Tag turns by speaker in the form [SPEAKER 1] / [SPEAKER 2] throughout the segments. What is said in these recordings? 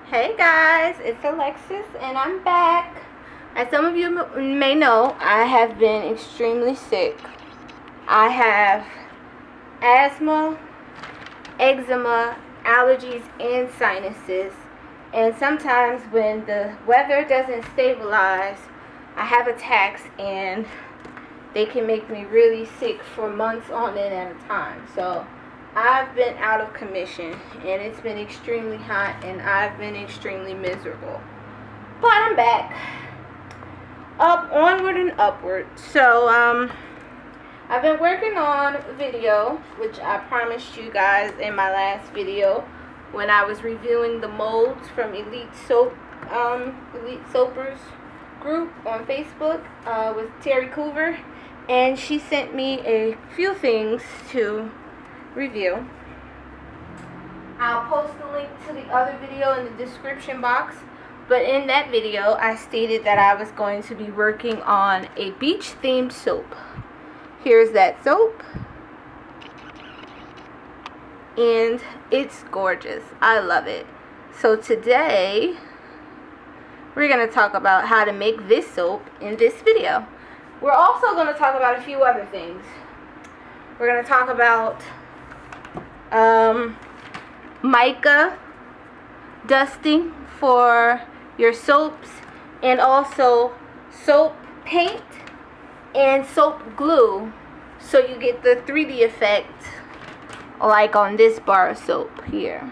[SPEAKER 1] Hey guys, it's Alexis and I'm back. As some of you may know, I have been extremely sick. I have asthma, eczema, allergies, and sinuses. And sometimes when the weather doesn't stabilize, I have attacks and they can make me really sick for months on end at a time. So I've been out of commission and it's been extremely hot and I've been extremely miserable. But I'm back. Onward and upward. So I've been working on a video, which I promised you guys in my last video when I was reviewing the molds from Elite Soapers group on Facebook with Terry Coover, and she sent me a few things to review. I'll post the link to the other video in the description box, but in that video I stated that I was going to be working on a beach themed soap. Here's that soap, and it's gorgeous. I love it. So today we're going to talk about how to make this soap in this video. We're also going to talk about a few other things. We're going to talk about mica dusting for your soaps, and also soap paint and soap glue, so you get the 3D effect like on this bar of soap here.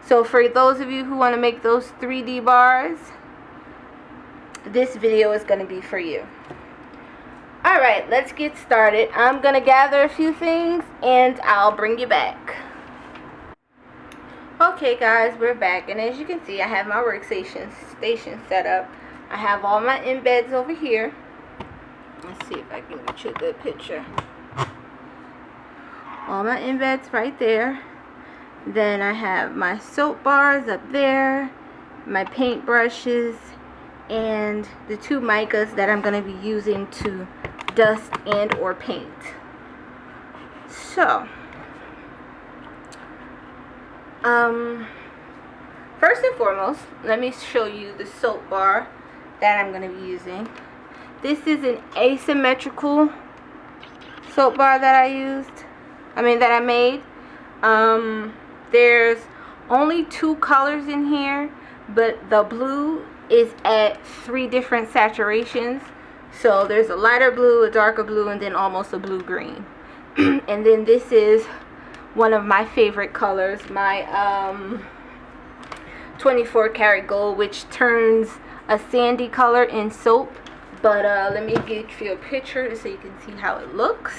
[SPEAKER 1] So for those of you who want to make those 3D bars, this video is going to be for you. Alright, let's get started. I'm going to gather a few things and I'll bring you back. Okay guys, we're back, and as you can see I have my workstation set up. I have all my embeds over here. Let's see if I can get you a good picture. All my embeds right there. Then I have my soap bars up there, my paint brushes, and the two micas that I'm going to be using to dust and or paint. So first and foremost, let me show you the soap bar that I'm going to be using. This is an asymmetrical soap bar that I made. There's only two colors in here, but the blue is at 3 different saturations. So there's a lighter blue, a darker blue, and then almost a blue green. And then this is one of my favorite colors, my 24 karat gold, which turns a sandy color in soap. But let me get you a picture so you can see how it looks.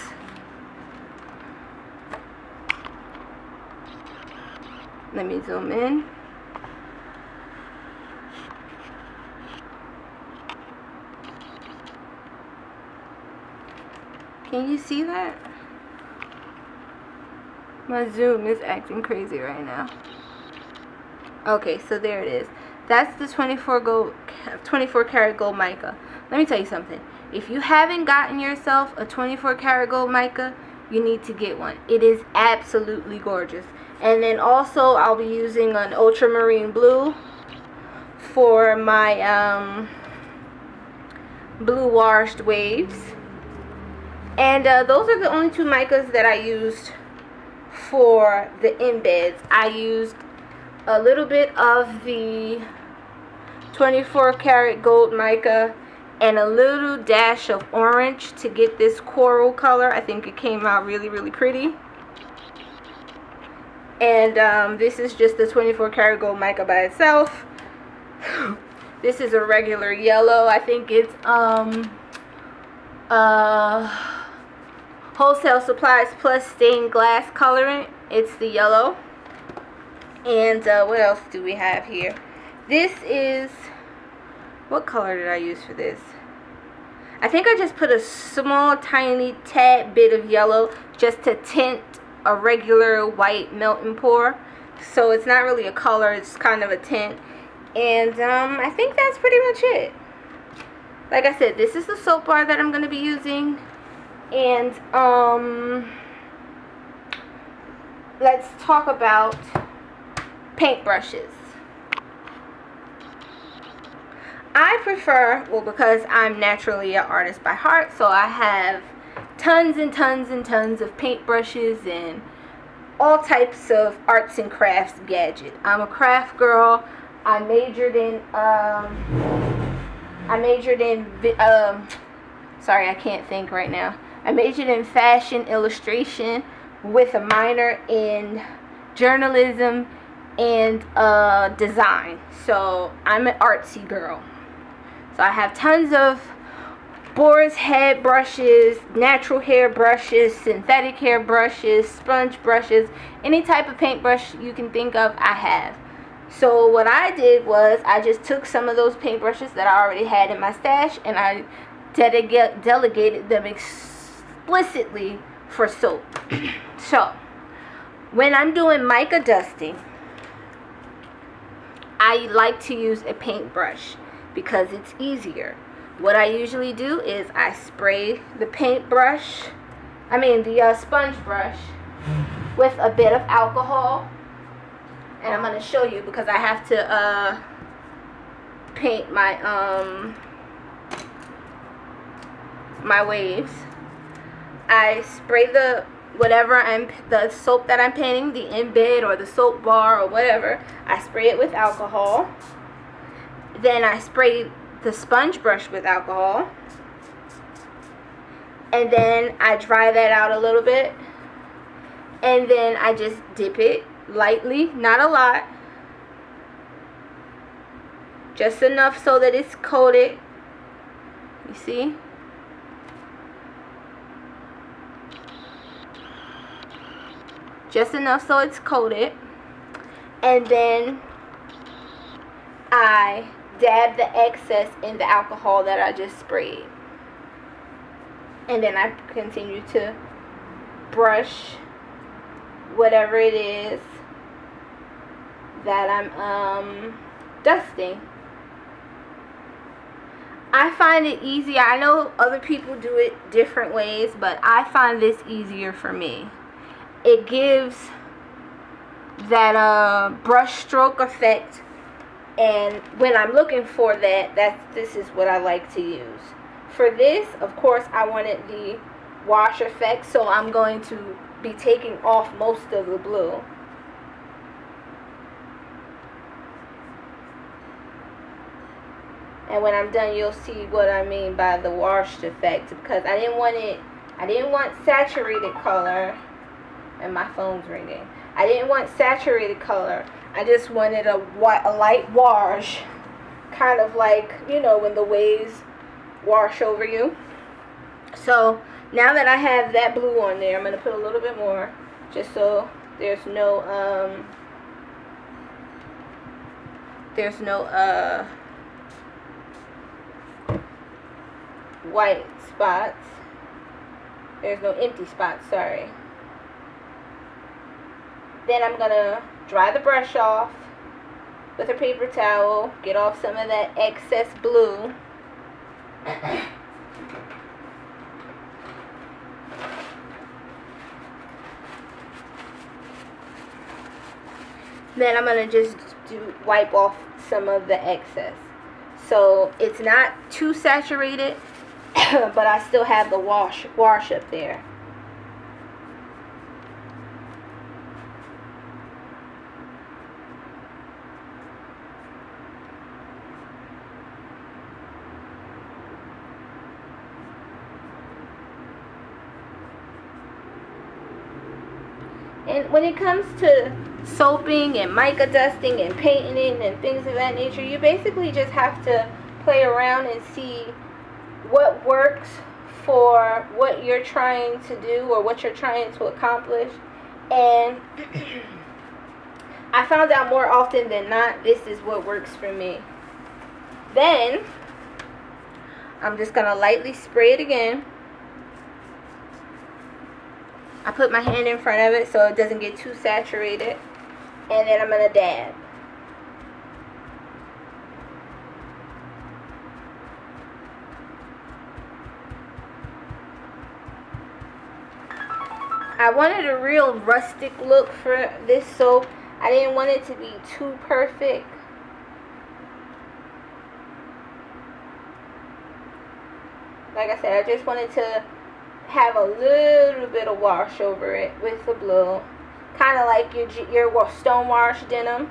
[SPEAKER 1] Let me zoom in. Can you see that? My zoom is acting crazy right now. Okay, so there it is. That's the 24 karat gold mica. Let me tell you something. If you haven't gotten yourself a 24 karat gold mica, you need to get one. It is absolutely gorgeous. And then also I'll be using an ultramarine blue for my blue washed waves. And those are the only two micas that I used for the embeds. I used a little bit of the 24 karat gold mica and a little dash of orange to get this coral color. I think it came out really, really pretty. And this is just the 24 karat gold mica by itself. This is a regular yellow. I think it's Wholesale Supplies Plus stained glass colorant. It's the yellow. And what else do we have here? This is, what color did I use for this? I think I just put a small tiny tad bit of yellow just to tint a regular white melt and pour. So it's not really a color, it's kind of a tint. And I think that's pretty much it. Like I said, this is the soap bar that I'm going to be using. And let's talk about paintbrushes. I prefer, well, because I'm naturally an artist by heart, so I have tons and tons and tons of paintbrushes and all types of arts and crafts gadget. I'm a craft girl. I majored in sorry, I can't think right now. I majored in fashion illustration with a minor in journalism and design. So I'm an artsy girl. So I have tons of boar's head brushes, natural hair brushes, synthetic hair brushes, sponge brushes, any type of paintbrush you can think of, I have. So what I did was I just took some of those paintbrushes that I already had in my stash and I delegated them explicitly for soap. So when I'm doing mica dusting, I like to use a paintbrush because it's easier. What I usually do is I spray the sponge brush with a bit of alcohol. And I'm going to show you because I have to paint my my waves. I spray the soap that I'm painting, the embed or the soap bar or whatever. I spray it with alcohol. Then I spray the sponge brush with alcohol. And then I dry that out a little bit. And then I just dip it lightly, not a lot. Just enough so that it's coated. You see? Just enough so it's coated. And then I dab the excess in the alcohol that I just sprayed. And then I continue to brush whatever it is that I'm dusting. I find it easier. I know other people do it different ways, but I find this easier for me. It gives that brush stroke effect, and when I'm looking for this is what I like to use. For this, of course, I wanted the wash effect, so I'm going to be taking off most of the blue. And when I'm done, you'll see what I mean by the washed effect, because I didn't want saturated color. And my phone's ringing. I didn't want saturated color. I just wanted a light wash, kind of like, you know, when the waves wash over you. So now that I have that blue on there, I'm going to put a little bit more, just so there's no white spots. There's no empty spots, sorry. Then I'm going to dry the brush off with a paper towel, get off some of that excess blue. Then I'm going to just wipe off some of the excess. So it's not too saturated, but I still have the wash up there. And when it comes to soaping and mica dusting and painting and things of that nature, you basically just have to play around and see what works for what you're trying to do or what you're trying to accomplish. And I found out more often than not, this is what works for me. Then I'm just going to lightly spray it again. I put my hand in front of it so it doesn't get too saturated. And then I'm going to dab. I wanted a real rustic look for this soap. I didn't want it to be too perfect. Like I said, I just wanted to have a little bit of wash over it with the blue. Kind of like your stone wash denim.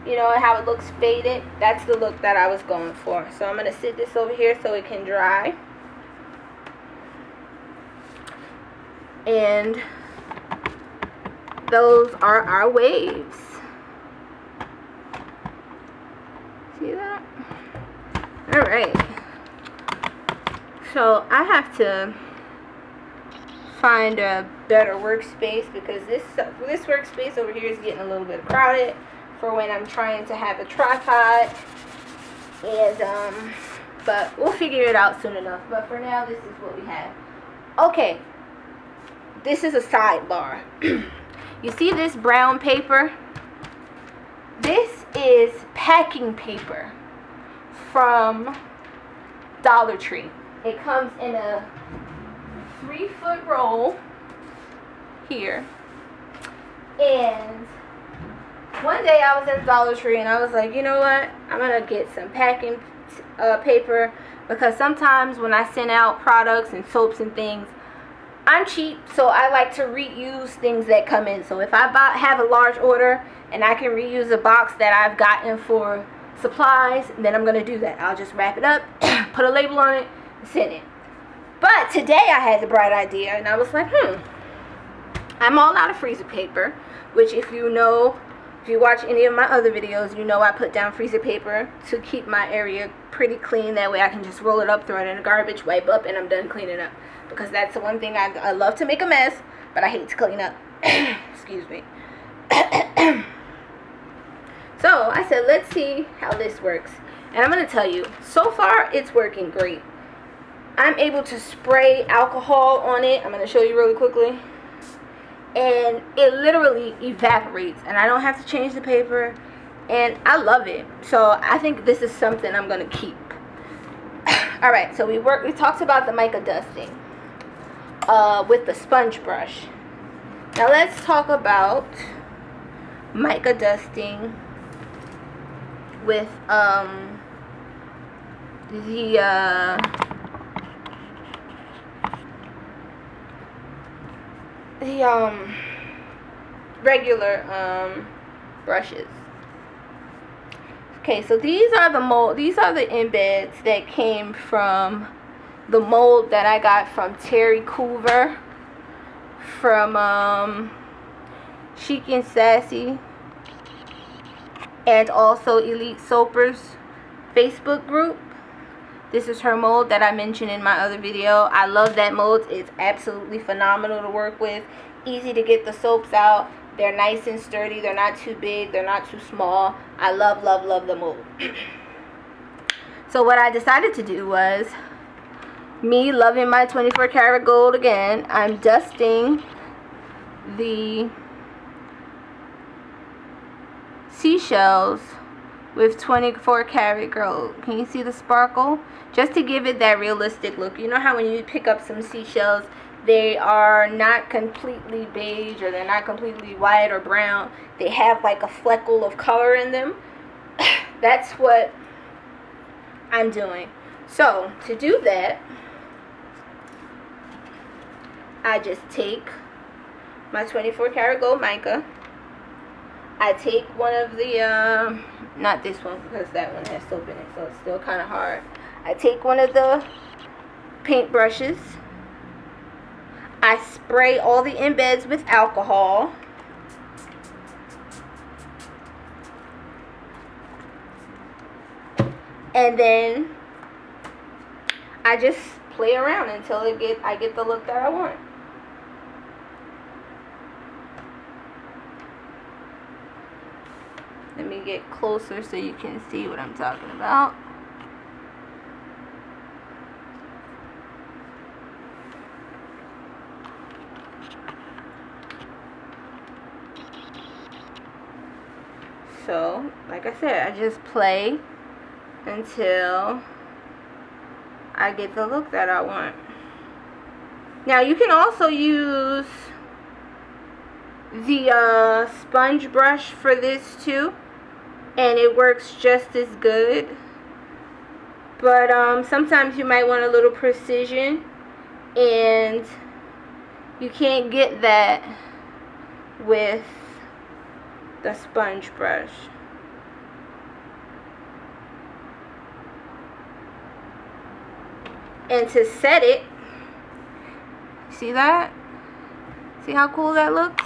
[SPEAKER 1] You know how it looks faded? That's the look that I was going for. So I'm going to sit this over here so it can dry. And those are our waves. See that? Alright. So I have to find a better workspace because this workspace over here is getting a little bit crowded for when I'm trying to have a tripod. And but we'll figure it out soon enough. But for now, this is what we have. Okay. This is a sidebar. You see this brown paper? This is packing paper from Dollar Tree. It comes in a 3-foot roll here. And one day I was in Dollar Tree and I was like, you know what? I'm going to get some packing paper because sometimes when I send out products and soaps and things, I'm cheap, so I like to reuse things that come in. So if I have a large order and I can reuse a box that I've gotten for supplies, then I'm going to do that. I'll just wrap it up, put a label on it, and send it. But today I had the bright idea, and I was like, I'm all out of freezer paper, which if you watch any of my other videos, you know I put down freezer paper to keep my area pretty clean. That way I can just roll it up, throw it in the garbage, wipe up, and I'm done cleaning up. Because that's the one thing I love to make a mess, but I hate to clean up. Excuse me. So I said, let's see how this works. And I'm going to tell you, so far it's working great. I'm able to spray alcohol on it. I'm going to show you really quickly. And it literally evaporates. And I don't have to change the paper. And I love it. So I think this is something I'm going to keep. Alright, so we talked about the Mica Dusting with the sponge brush. Now let's talk about Mica Dusting with the regular brushes. Okay, so these are the embeds that came from the mold that I got from Terry Coover from Chic and Sassy, and also Elite Soapers Facebook group. This is her mold that I mentioned in my other video. I love that mold. It's absolutely phenomenal to work with. Easy to get the soaps out. They're nice and sturdy. They're not too big. They're not too small. I love, love, love the mold. So what I decided to do was, me loving my 24 karat gold again, I'm dusting the Seashells with 24 karat gold. Can you see the sparkle? Just to give it that realistic look. You know how when you pick up some seashells, they are not completely beige or they're not completely white or brown. They have like a fleckle of color in them. That's what I'm doing. So to do that, I just take my 24 karat gold mica. I take one of the, not this one because that one has soap in it, so it's still kind of hard. I take one of the paint brushes. I spray all the embeds with alcohol. And then I just play around until I get the look that I want. Let me get closer so you can see what I'm talking about. So, like I said, I just play until I get the look that I want. Now, you can also use the sponge brush for this too, and it works just as good. But sometimes you might want a little precision, and you can't get that with the sponge brush. And to set it, see that? See how cool that looks?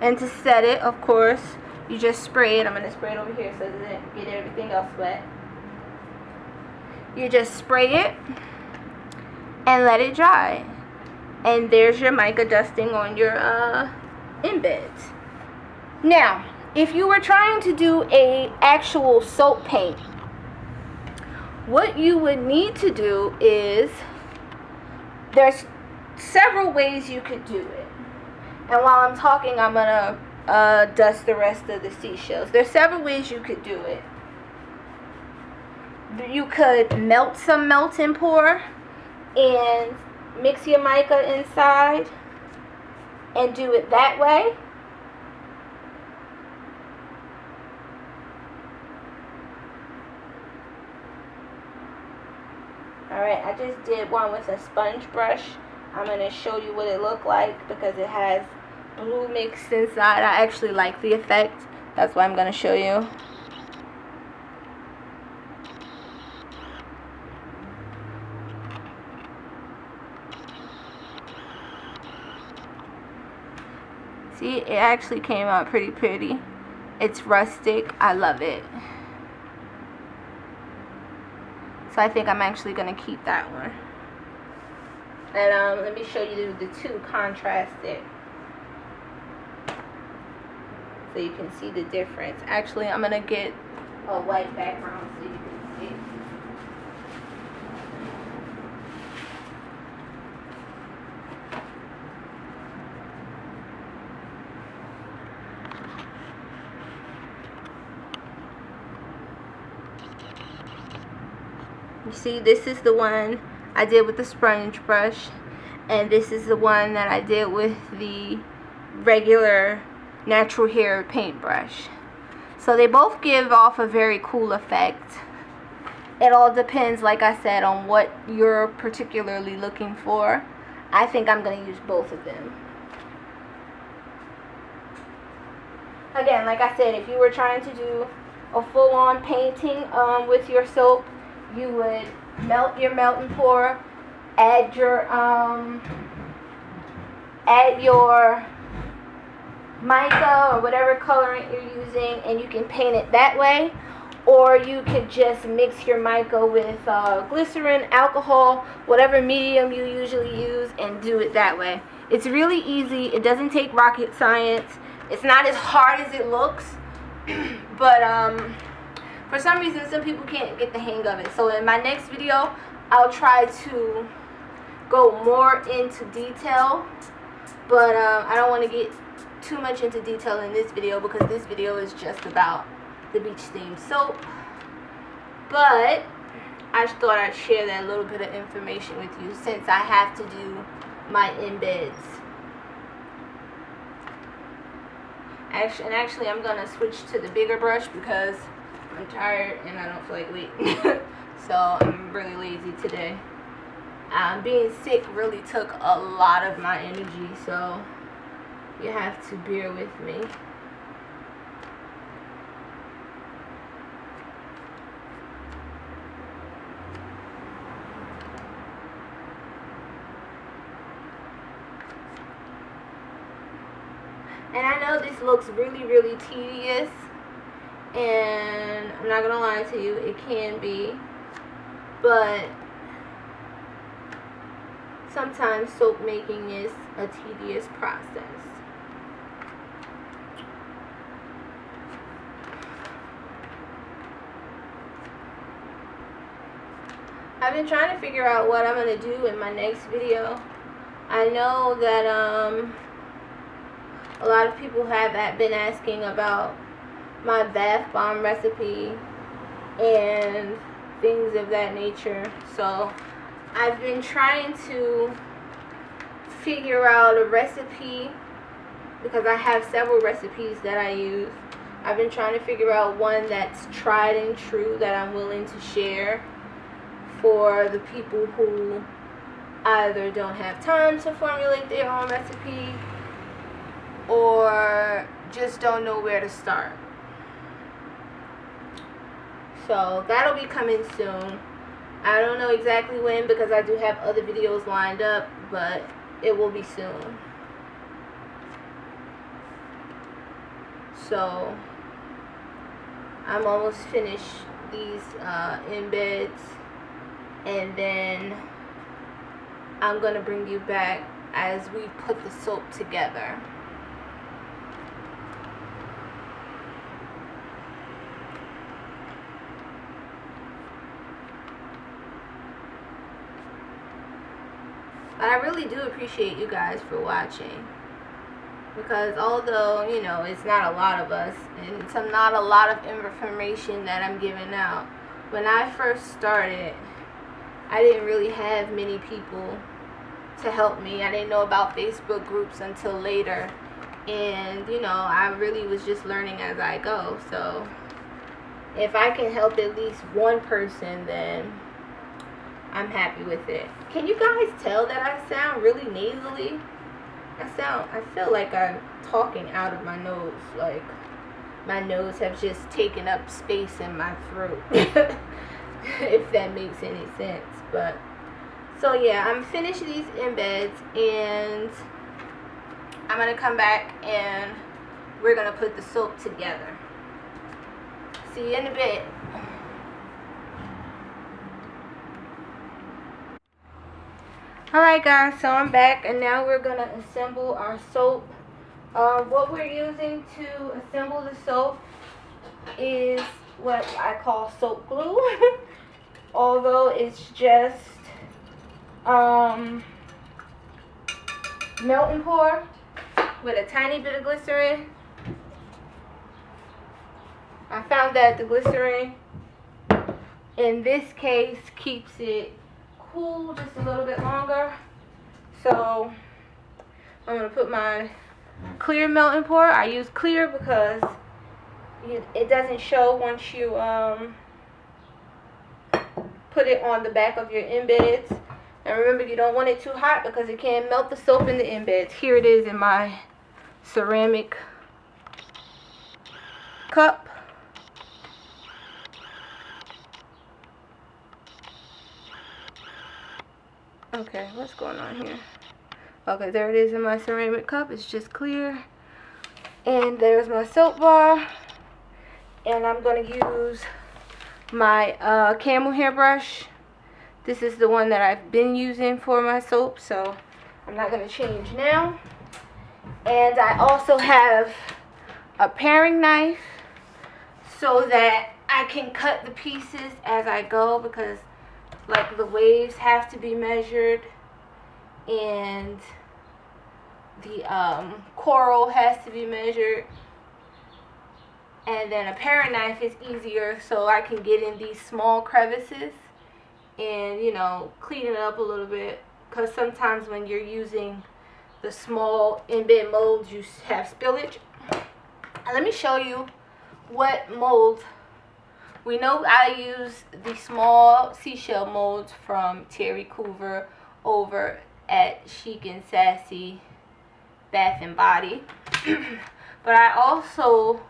[SPEAKER 1] And to set it, of course, you just spray it. I'm going to spray it over here so it doesn't get everything else wet. You just spray it and let it dry. And there's your mica dusting on your embeds. Now, if you were trying to do a actual soap paint, what you would need to do is, there's several ways you could do it. And while I'm talking, I'm going to dust the rest of the seashells. There's several ways you could do it. You could melt some melt and pour and mix your mica inside and do it that way. Alright, I just did one with a sponge brush. I'm going to show you what it looked like because it has blue mixed inside. I actually like the effect. That's why I'm going to show you. See, it actually came out pretty pretty. It's rustic. I love it. So I think I'm actually going to keep that one. And let me show you the two contrasted, so you can see the difference. Actually, I'm going to get a white background so you can see. You see, this is the one I did with the sponge brush, and this is the one that I did with the regular natural hair paintbrush. So they both give off a very cool effect. It all depends, like I said, on what you're particularly looking for. I think I'm going to use both of them. Again, like I said, if you were trying to do a full-on painting with your soap, you would melt your melt and pour, add your mica or whatever colorant you're using, and you can paint it that way. Or you could just mix your mica with glycerin, alcohol, whatever medium you usually use, and do it that way. It's really easy. It doesn't take rocket science. It's not as hard as it looks, but for some reason, some people can't get the hang of it. So in my next video, I'll try to go more into detail. But I don't want to get too much into detail in this video because this video is just about the beach themed soap. But I just thought I'd share that little bit of information with you since I have to do my embeds. Actually, I'm going to switch to the bigger brush because I'm tired and I don't feel like waiting. So I'm really lazy today. Being sick really took a lot of my energy, so you have to bear with me. And I know this looks really, really tedious. And I'm not gonna lie to you, it can be, but sometimes soap making is a tedious process. I've been trying to figure out what I'm gonna do in my next video. I know that a lot of people have been asking about my bath bomb recipe and things of that nature. So I've been trying to figure out a recipe, because I have several recipes that I use. I've been trying to figure out one that's tried and true that I'm willing to share for the people who either don't have time to formulate their own recipe or just don't know where to start. So that'll be coming soon. I don't know exactly when, because I do have other videos lined up, but it will be soon. So I'm almost finished these embeds, and then I'm gonna bring you back as we put the soap together. I really do appreciate you guys for watching, because although, you know, it's not a lot of us and it's not a lot of information that I'm giving out, when I first started, I didn't really have many people to help me. I didn't know about Facebook groups until later, and you know, I really was just learning as I go. So if I can help at least one person, then I'm happy with it. Can you guys tell that I sound really nasally? I feel like I'm talking out of my nose, like my nose have just taken up space in my throat. If that makes any sense. But so yeah, I'm finished these embeds, and I'm gonna come back and we're gonna put the soap together. See you in a bit. Alright guys, so I'm back, and now we're going to assemble our soap. What we're using to assemble the soap is what I call soap glue. Although it's just melt and pour with a tiny bit of glycerin. I found that the glycerin in this case keeps it cool just a little bit longer. So I'm going to put my clear melt and pour. I use clear because it doesn't show once you put it on the back of your embeds. And remember, you don't want it too hot because it can melt the soap in the embeds. Here it is in my ceramic cup. Okay, what's going on here? Okay, there it is in my ceramic cup. It's just clear. And there's my soap bar. And I'm going to use my camel hair brush. This is the one that I've been using for my soap, so I'm not going to change now. And I also have a paring knife so that I can cut the pieces as I go, because like the waves have to be measured and the coral has to be measured. And then a paring knife is easier, so I can get in these small crevices and, you know, clean it up a little bit. Because sometimes when you're using the small embed molds, you have spillage. And let me show you what mold. We know I use the small seashell molds from Terry Coover over at Chic and Sassy Bath and Body. But I also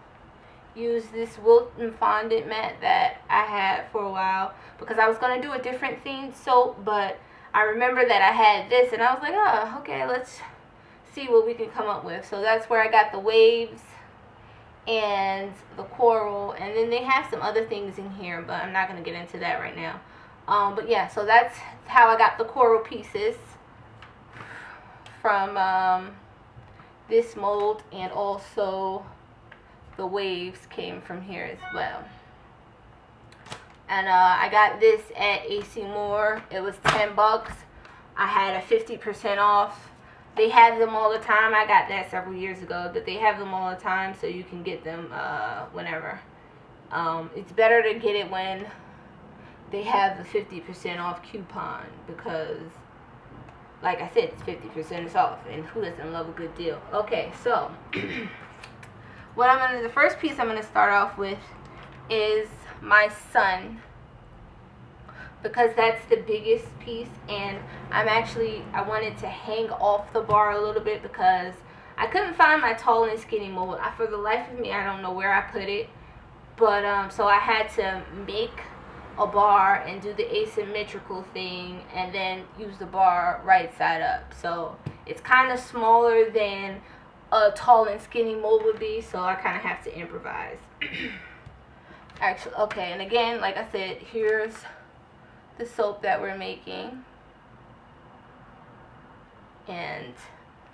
[SPEAKER 1] use this Wilton fondant mat that I had for a while, because I was going to do a different themed soap, but I remember that I had this and I was like, oh, okay, let's see what we can come up with. So that's where I got the waves and the coral, and then they have some other things in here, but I'm not going to get into that right now. But yeah, so that's how I got the coral pieces from this mold, and also the waves came from here as well. And I got this at AC Moore. It was 10 bucks. I had a 50% off. They have them all the time. I got that several years ago, but they have them all the time, so you can get them whenever. It's better to get it when they have the 50% off coupon, because like I said, it's 50% off, and who doesn't love a good deal? Okay, so the first piece I'm gonna start off with is my sun, because that's the biggest piece, and I wanted to hang off the bar a little bit because I couldn't find my tall and skinny mold. For the life of me, I don't know where I put it, but so I had to make a bar and do the asymmetrical thing and then use the bar right side up. So it's kind of smaller than a tall and skinny mold would be, so I kind of have to improvise. Actually, okay, and again, like I said, here's the soap that we're making, and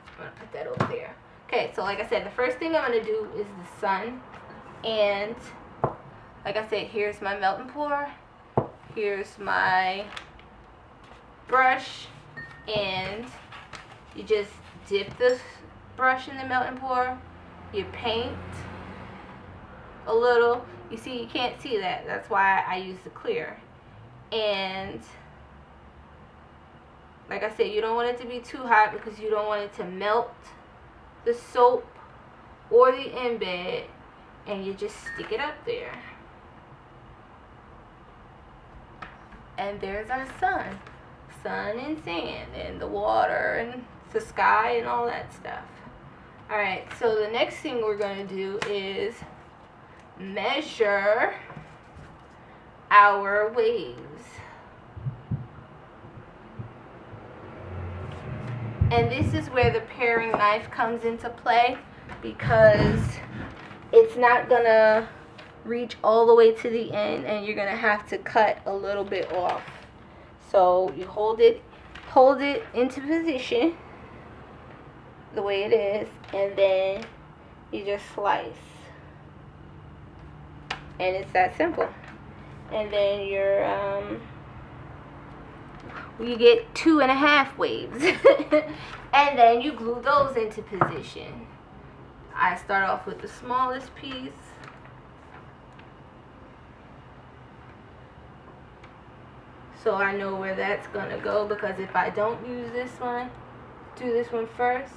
[SPEAKER 1] I'm gonna put that over there. Okay, so like I said, the first thing I'm gonna do is the sun, and like I said, here's my melting pour. Here's my brush, and you just dip the brush in the melting pour. You paint a little. You see, you can't see that. That's why I use the clear. And like I said, you don't want it to be too hot because you don't want it to melt the soap or the embed, and you just stick it up there. And there's our sun and sand and the water and the sky and all that stuff. Alright, so the next thing we're going to do is measure our waves. And this is where the paring knife comes into play, because it's not going to reach all the way to the end, and you're gonna have to cut a little bit off. So you hold it into position the way it is, and then you just slice, and it's that simple. And then you get 2.5 waves and then you glue those into position. I start off with the smallest piece. So I know where that's gonna go, because if I don't use this one, do this one first,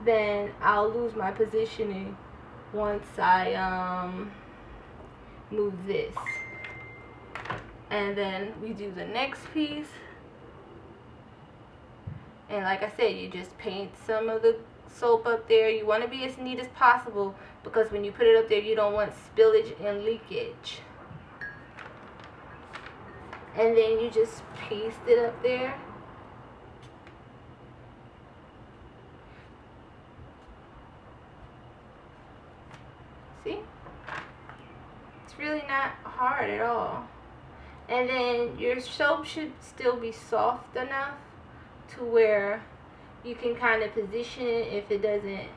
[SPEAKER 1] then I'll lose my positioning once I move this. And then we do the next piece, and like I said, you just paint some of the soap up there. You want to be as neat as possible, because when you put it up there, you don't want spillage and leakage. And then you just paste it up there. See? It's really not hard at all. And then your soap should still be soft enough to where you can kind of position it if it doesn't,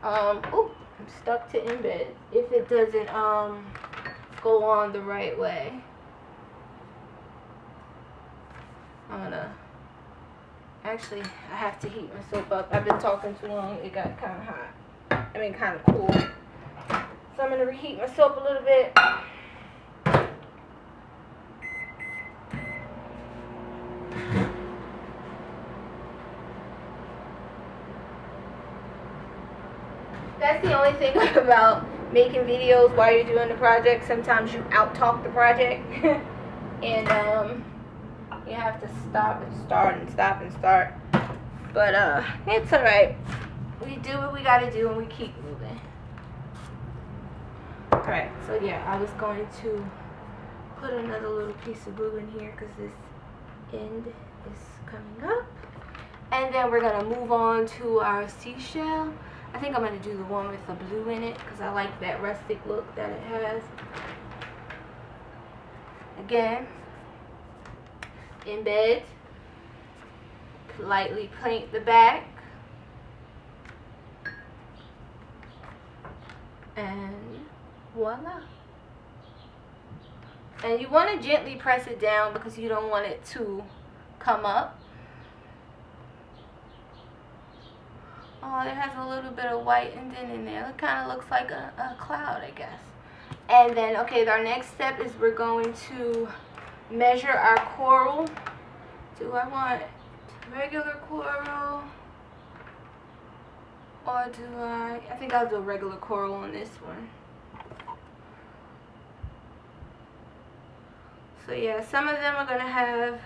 [SPEAKER 1] oh, I'm stuck to embed. If it doesn't go on the right way. Actually, I have to heat my soap up. I've been talking too long. It got kind of hot. I mean, kind of cool. So I'm going to reheat my soap a little bit. That's the only thing about making videos while you're doing the project. Sometimes you out-talk the project. And, you have to stop and start and stop and start. But it's alright. We do what we gotta do and we keep moving. Alright, so yeah, I was going to put another little piece of glue in here because this end is coming up. And then we're gonna move on to our seashell. I think I'm gonna do the one with the blue in it because I like that rustic look that it has. Again, embed, lightly paint the back, and voila. And you want to gently press it down because you don't want it to come up. Oh, it has a little bit of white indent in there. It kind of looks like a cloud, I guess. And then, okay, our next step is we're going to measure our coral. Do I want 2, regular coral, or do I think I'll do a regular coral on this one. So yeah, some of them are going to have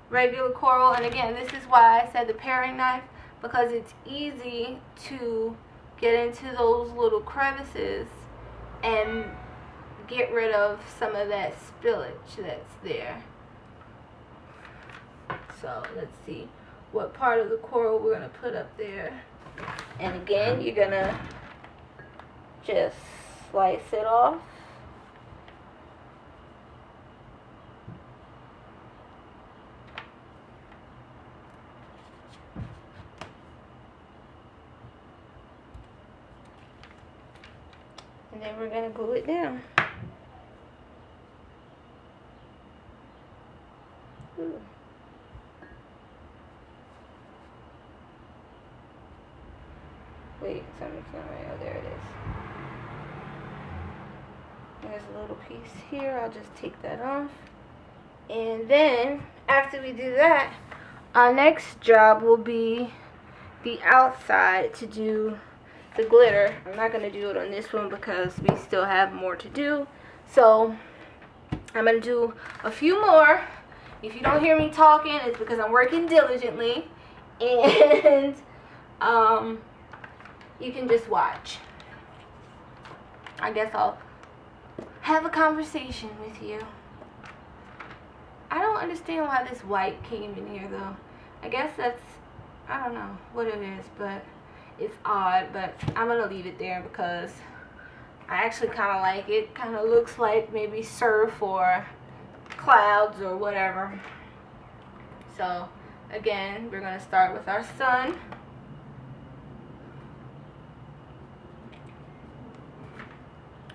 [SPEAKER 1] regular coral, and again, this is why I said the paring knife, because it's easy to get into those little crevices and get rid of some of that spillage that's there. So let's see what part of the coral we're going to put up there. And again, you're going to just slice it off. And then we're going to glue it down. Ooh. Wait, something's not right. Oh, there it is. There's a little piece here. I'll just take that off. And then, after we do that, our next job will be the outside to do the glitter. I'm not going to do it on this one because we still have more to do. So, I'm going to do a few more. If you don't hear me talking, it's because I'm working diligently. And, you can just watch. I guess I'll have a conversation with you. I don't understand why this white came in here though. I guess that's, I don't know what it is, but it's odd. But I'm gonna leave it there because I actually kind of like it. Kind of looks like maybe surf or clouds or whatever. So again, we're gonna start with our sun.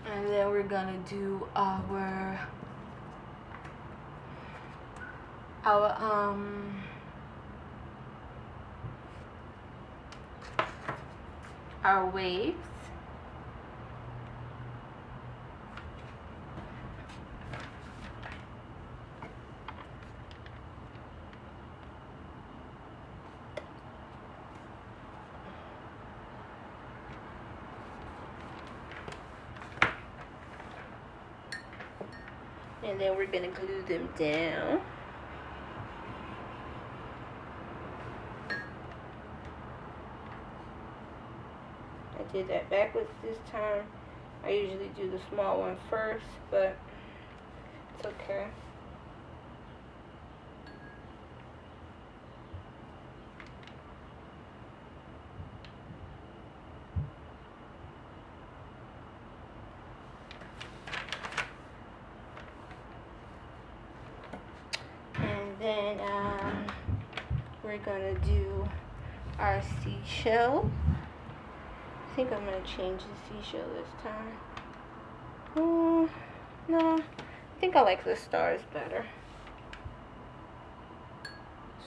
[SPEAKER 1] And then we're gonna do our waves. And then we're going to glue them down. I did that backwards this time. I usually do the small one first, but it's okay. Then we're gonna do our seashell. I think I'm gonna change the seashell this time. No, I think I like the stars better.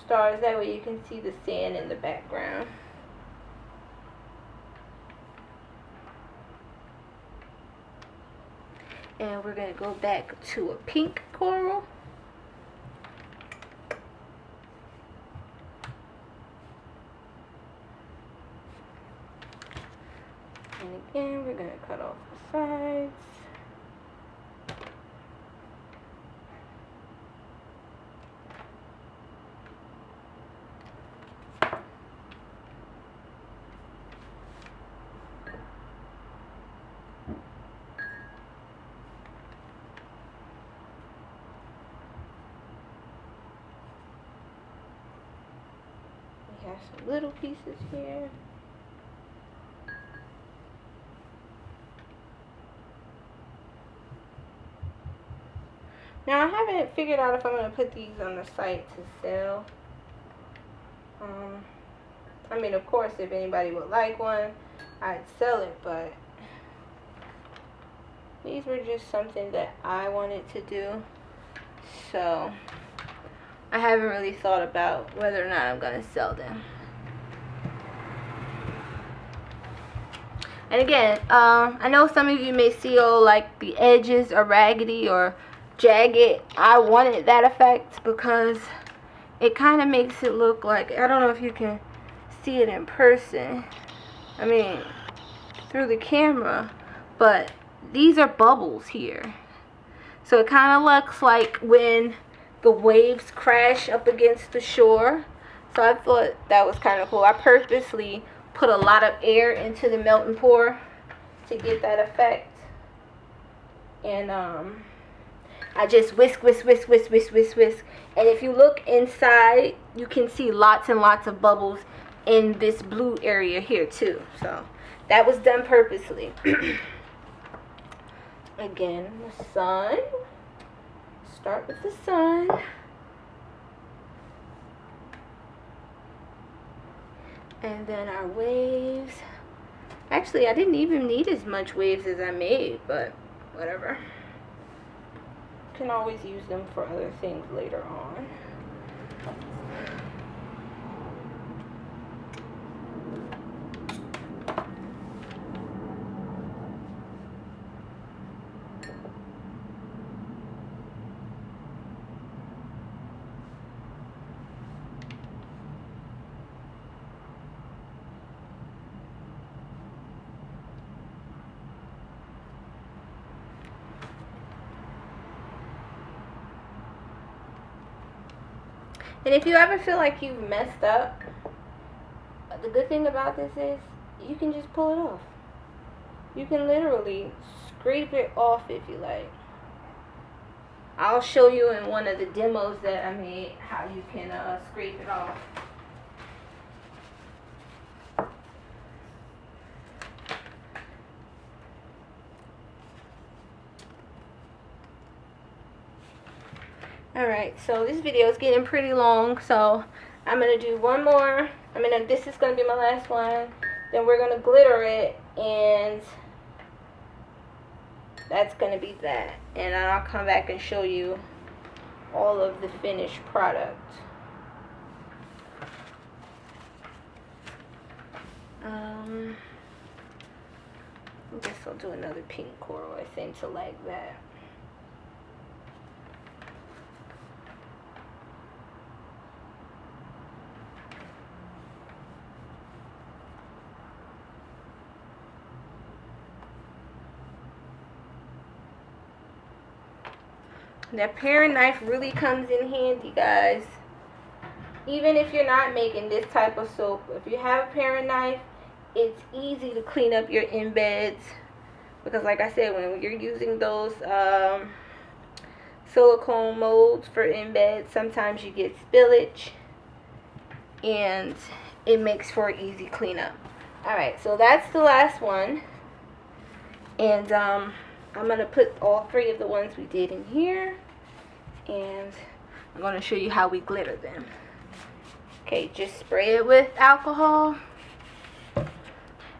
[SPEAKER 1] Stars, that way you can see the sand in the background. And we're gonna go back to a pink coral. And again, we're going to cut off the sides. We have some little pieces here. Now, I haven't figured out if I'm going to put these on the site to sell. I mean, of course, if anybody would like one, I'd sell it, but these were just something that I wanted to do. So, I haven't really thought about whether or not I'm going to sell them. And again, I know some of you may feel like the edges are raggedy or jagged. I wanted that effect because it kind of makes it look like, I don't know if you can see it in person, I mean through the camera, but these are bubbles here. So it kind of looks like when the waves crash up against the shore. So I thought that was kind of cool. I purposely put a lot of air into the melting pour to get that effect. And I just whisk, whisk, whisk, whisk, whisk, whisk, whisk. And if you look inside, you can see lots and lots of bubbles in this blue area here too. So that was done purposely. Again, the sun. Start with the sun. And then our waves. Actually, I didn't even need as much waves as I made, but whatever. Can always use them for other things later on. And if you ever feel like you've messed up, the good thing about this is you can just pull it off. You can literally scrape it off if you like. I'll show you in one of the demos that I made how you can scrape it off. Alright, so this video is getting pretty long, so I'm going to do one more. This is going to be my last one. Then we're going to glitter it, and that's going to be that. And then I'll come back and show you all of the finished product. I guess I'll do another pink coral, I think, to like that. That paring knife really comes in handy, guys. Even if you're not making this type of soap, if you have a paring knife, it's easy to clean up your embeds. Because like I said, when you're using those silicone molds for embeds, sometimes you get spillage. And it makes for an easy cleanup. Alright, so that's the last one. And I'm going to put all three of the ones we did in here, and I'm going to show you how we glitter them. Okay, just spray it with alcohol,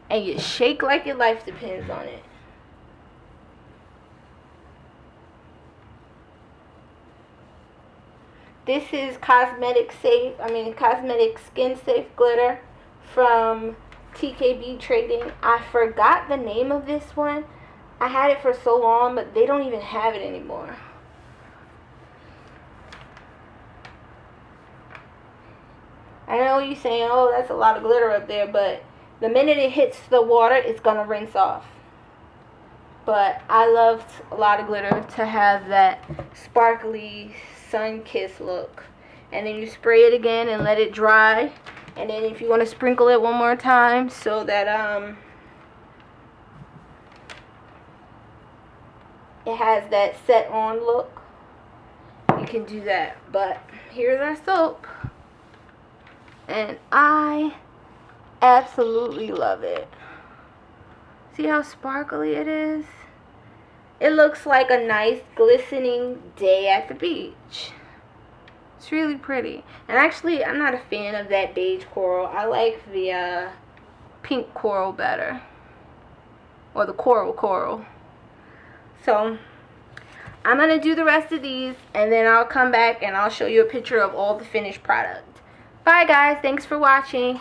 [SPEAKER 1] and you shake like your life depends on it. This is cosmetic skin safe glitter from TKB Trading. I forgot the name of this one. I had it for so long, but they don't even have it anymore. I know you're saying, oh, that's a lot of glitter up there, but the minute it hits the water, it's going to rinse off. But I loved a lot of glitter to have that sparkly sun-kissed look. And then you spray it again and let it dry. And then if you want to sprinkle it one more time so that it has that set on look, you can do that. But here's our soap, and I absolutely love it. See how sparkly it is? It looks like a nice glistening day at the beach. It's really pretty. And actually, I'm not a fan of that beige coral. I like the pink coral better, or the coral. So I'm going to do the rest of these, and then I'll come back and I'll show you a picture of all the finished product. Bye guys, thanks for watching.